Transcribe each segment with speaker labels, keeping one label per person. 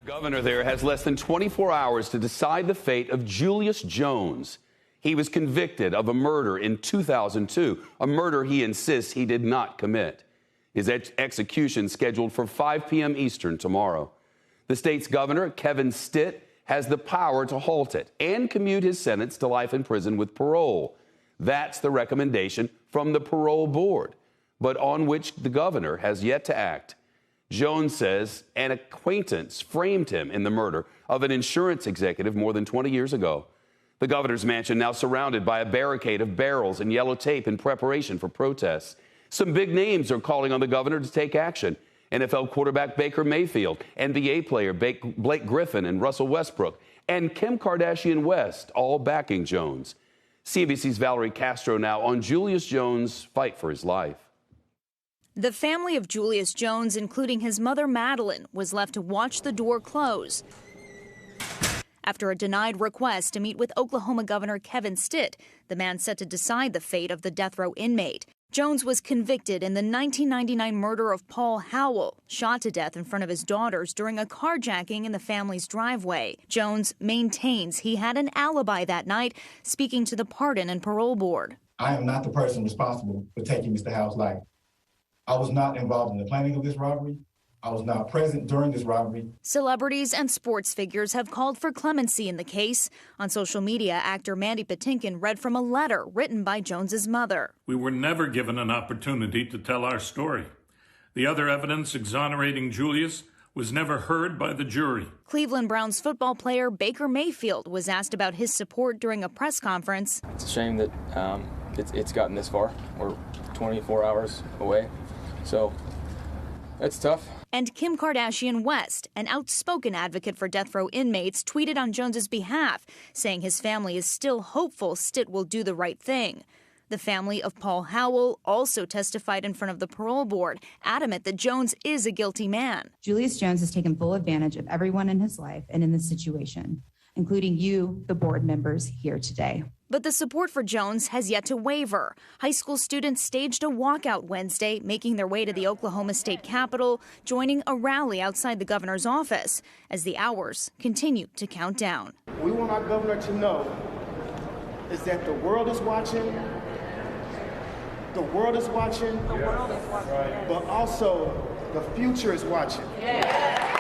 Speaker 1: Governor there has less than 24 hours to decide the fate of Julius Jones. He was convicted of a murder in 2002, a murder he insists he did not commit. His execution scheduled for 5 p.m. Eastern tomorrow. The state's governor, Kevin Stitt, has the power to halt it and commute his sentence to life in prison with parole. That's the recommendation from the parole board, but on which the governor has yet to act. Jones says an acquaintance framed him in the murder of an insurance executive more than 20 years ago. The governor's mansion now surrounded by a barricade of barrels and yellow tape in preparation for protests. Some big names are calling on the governor to take action. NFL quarterback Baker Mayfield, NBA player Blake Griffin and Russell Westbrook, and Kim Kardashian West, all backing Jones. CNBC's Valerie Castro now on Julius Jones' fight for his life.
Speaker 2: The family of Julius Jones, including his mother Madeline, was left to watch the door close after a denied request to meet with Oklahoma Governor Kevin Stitt, the man set to decide the fate of the death row inmate. Jones was convicted in the 1999 murder of Paul Howell, shot to death in front of his daughters during a carjacking in the family's driveway. Jones maintains he had an alibi that night, speaking to the Pardon and Parole Board.
Speaker 3: I am not the person responsible for taking Mr. Howell's life. I was not involved in the planning of this robbery. I was not present during this robbery.
Speaker 2: Celebrities and sports figures have called for clemency in the case. On social media, actor Mandy Patinkin read from a letter written by Jones's mother.
Speaker 4: We were never given an opportunity to tell our story. The other evidence exonerating Julius was never heard by the jury.
Speaker 2: Cleveland Browns football player Baker Mayfield was asked about his support during a press conference.
Speaker 5: It's a shame that it's gotten this far. We're 24 hours away, so it's tough.
Speaker 2: And Kim Kardashian West, an outspoken advocate for death row inmates, tweeted on Jones's behalf, saying his family is still hopeful Stitt will do the right thing. The family of Paul Howell also testified in front of the parole board, adamant that Jones is a guilty man.
Speaker 6: Julius Jones has taken full advantage of everyone in his life and in this situation, including you, the board members here today.
Speaker 2: But the support for Jones has yet to waver. High school students staged a walkout Wednesday, making their way to the Oklahoma State Capitol, joining a rally outside the governor's office as the hours continue to count down.
Speaker 7: We want our governor to know is that the world is watching. The world is watching. The world is watching. But also the future is watching.
Speaker 2: Yeah.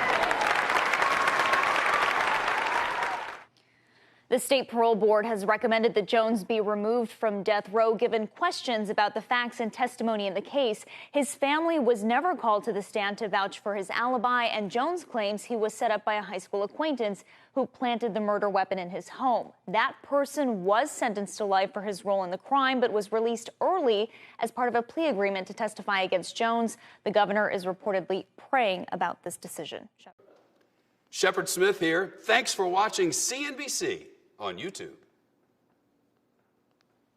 Speaker 8: The state parole board has recommended that Jones be removed from death row given questions about the facts and testimony in the case. His family was never called to the stand to vouch for his alibi, and Jones claims he was set up by a high school acquaintance who planted the murder weapon in his home. That person was sentenced to life for his role in the crime, but was released early as part of a plea agreement to testify against Jones. The governor is reportedly praying about this decision.
Speaker 1: Shepard Smith here. Thanks for watching CNBC on YouTube.